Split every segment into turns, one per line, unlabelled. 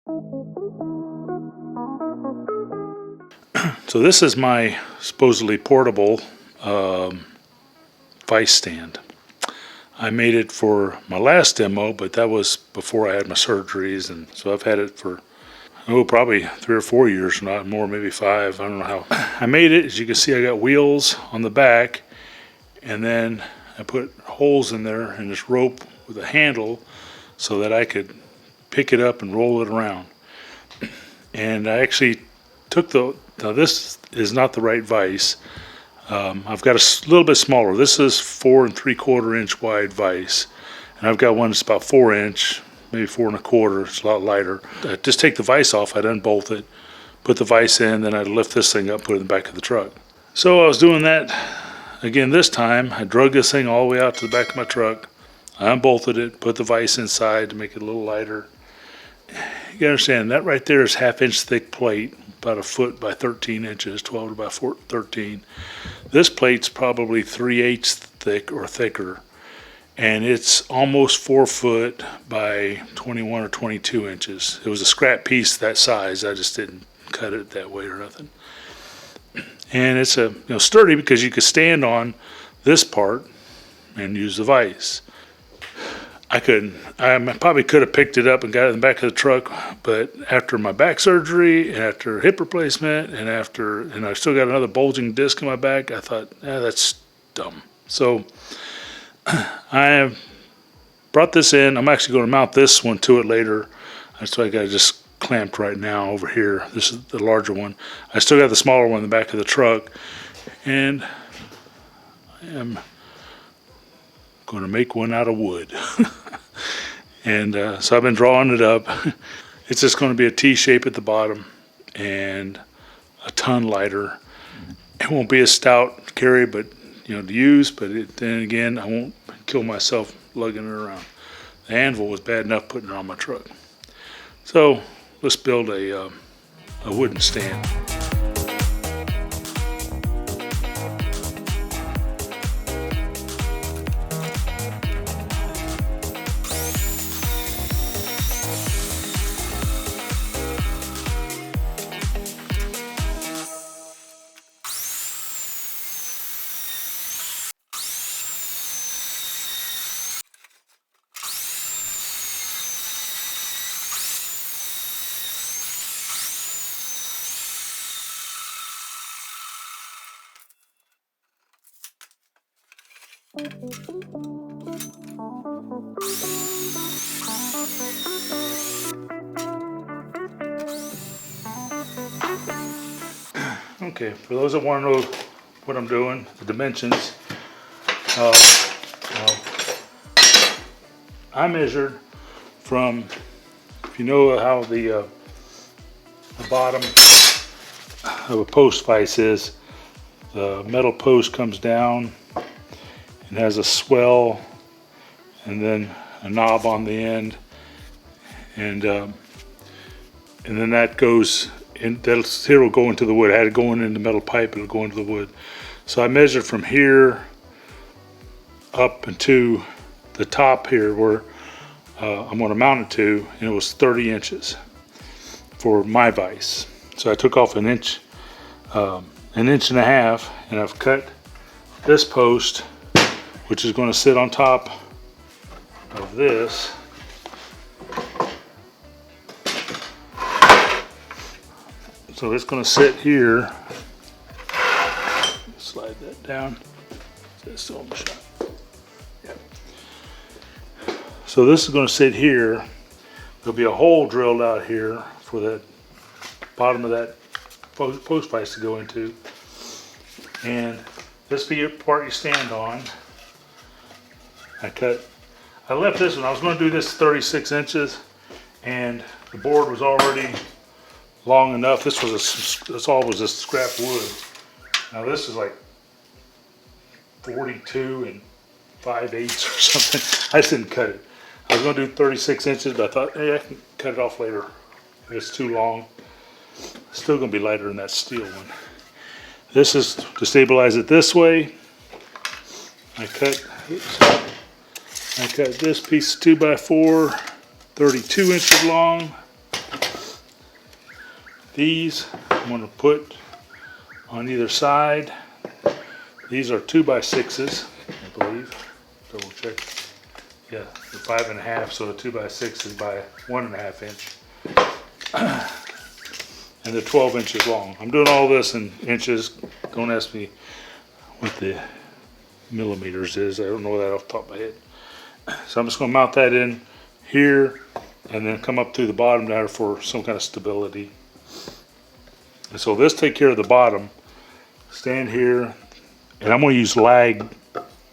So this is my supposedly portable vise stand. I made it for my last demo, but that was before I had my surgeries, and so I've had it for probably 3 or 4 years, not more, maybe 5. I don't know how. I made it. As you can see, I got wheels on the back, and then I put holes in there and this rope with a handle so that I could pick it up and roll it around. And I actually took now this is not the right vise. I've got a little bit smaller. This is 4 3/4 inch wide vise, and I've got one that's about 4 inch, maybe 4 1/4. It's a lot lighter. I just take the vise off. I'd unbolt it, put the vise in, then I'd lift this thing up, put it in the back of the truck. So I was doing that again this time. I drug this thing all the way out to the back of my truck. I unbolted it, put the vise inside to make it a little lighter. You gotta understand, that right there is 1/2 inch thick plate, about 1 foot by 13 inches, 12 by 13. This plate's probably 3/8 thick or thicker, and it's almost 4 foot by 21 or 22 inches. It was a scrap piece that size. I just didn't cut it that way or nothing. And it's sturdy because you could stand on this part and use the vise. I couldn't. I probably could have picked it up and got it in the back of the truck, but after my back surgery and after hip replacement and I still got another bulging disc in my back, I thought, that's dumb. So I brought this in. I'm actually going to mount this one to it later. So I got it just clamped right now over here. This is the larger one. I still got the smaller one in the back of the truck, and I am going to make one out of wood. And so I've been drawing it up. It's just going to be a T shape at the bottom and a ton lighter. It won't be a stout to carry, but to use. But then again, I won't kill myself lugging it around. The anvil was bad enough putting it on my truck. So let's build a wooden stand. Okay, for those that want to know what I'm doing, the dimensions, I measured from, if you know how the bottom of a post vise is, the metal post comes down and has a swell and then a knob on the end, and then that goes in. Here will go into the wood. I had it going in the metal pipe, it'll go into the wood. So I measured from here up into the top here where I'm going to mount it to, and it was 30 inches for my vise. So I took off an inch and a half, and I've cut this post, which is going to sit on top of this. So it's going to sit here. Slide that down. That's still in the shot. Yep. So this is going to sit here. There'll be a hole drilled out here for the bottom of that post vise to go into. And this be your part you stand on. I left this one. I was going to do this 36 inches, and the board was already long enough. This all was just scrap wood. Now this is like 42 and 5/8 or something. I just didn't cut it. I was going to do 36 inches, but I thought, hey, I can cut it off later if it's too long. It's still going to be lighter than that steel one. This is to stabilize it this way. I cut this piece 2x4, 32 inches long. These I'm going to put on either side. These are 2x6s, I believe. Double check. Yeah, they're 5.5, so a 2x6 is by 1.5 inch. And they're 12 inches long. I'm doing all this in inches. Don't ask me what the millimeters is. I don't know that off the top of my head. So I'm just going to mount that in here and then come up through the bottom there for some kind of stability. And so this take care of the bottom. Stand here, and I'm going to use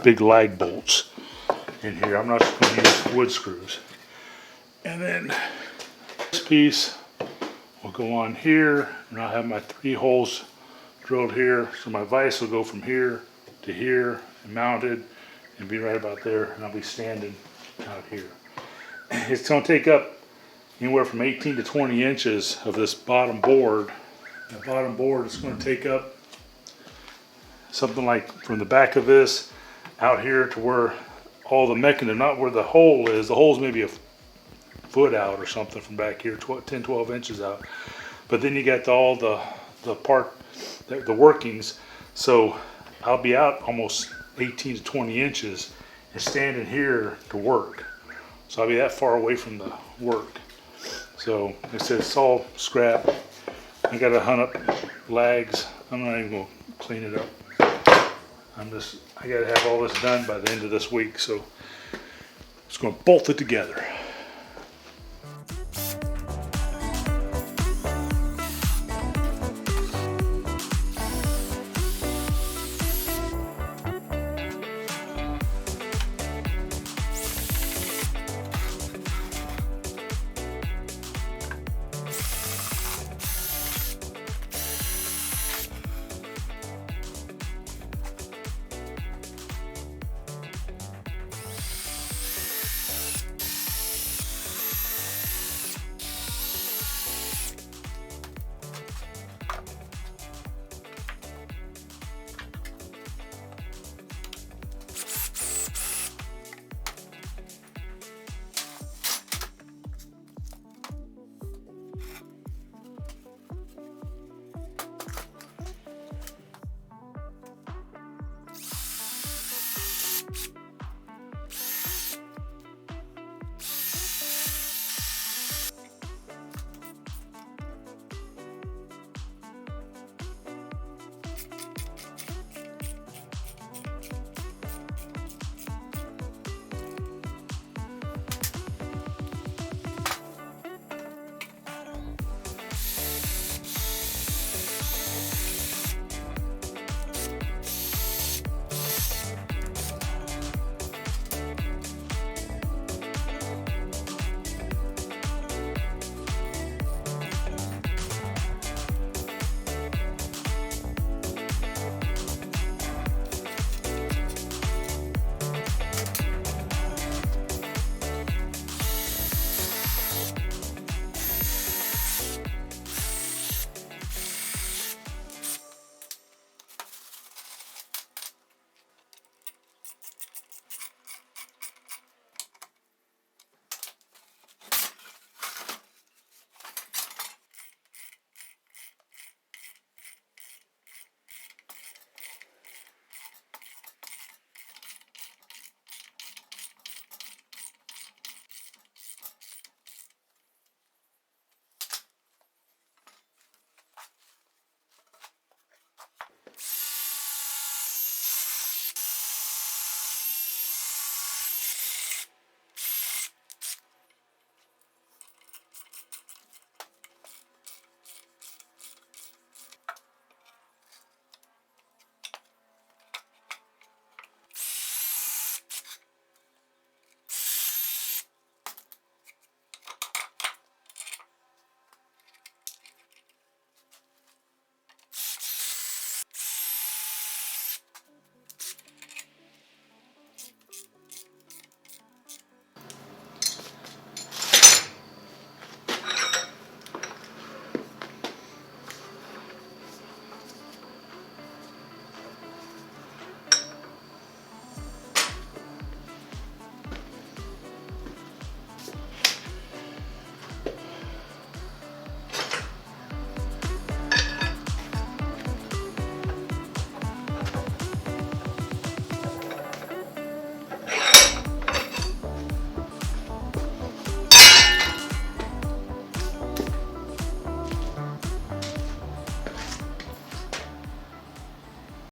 big lag bolts in here. I'm not just going to use wood screws. And then this piece will go on here, and I'll have my 3 holes drilled here. So my vise will go from here to here and mounted and be right about there, and I'll be standing out here. It's going to take up anywhere from 18 to 20 inches of this bottom board. The bottom board is going to take up something like from the back of this out here to where all the mechanism, not where the hole is. The hole's maybe a foot out or something from back here, 10, 12 inches out. But then you got all the workings. So I'll be out almost 18 to 20 inches and standing here to work. So I'll be that far away from the work. So like I said, it's all scrap. I got to hunt up lags. I'm not even going to clean it up. I got to have all this done by the end of this week. So I'm just going to bolt it together.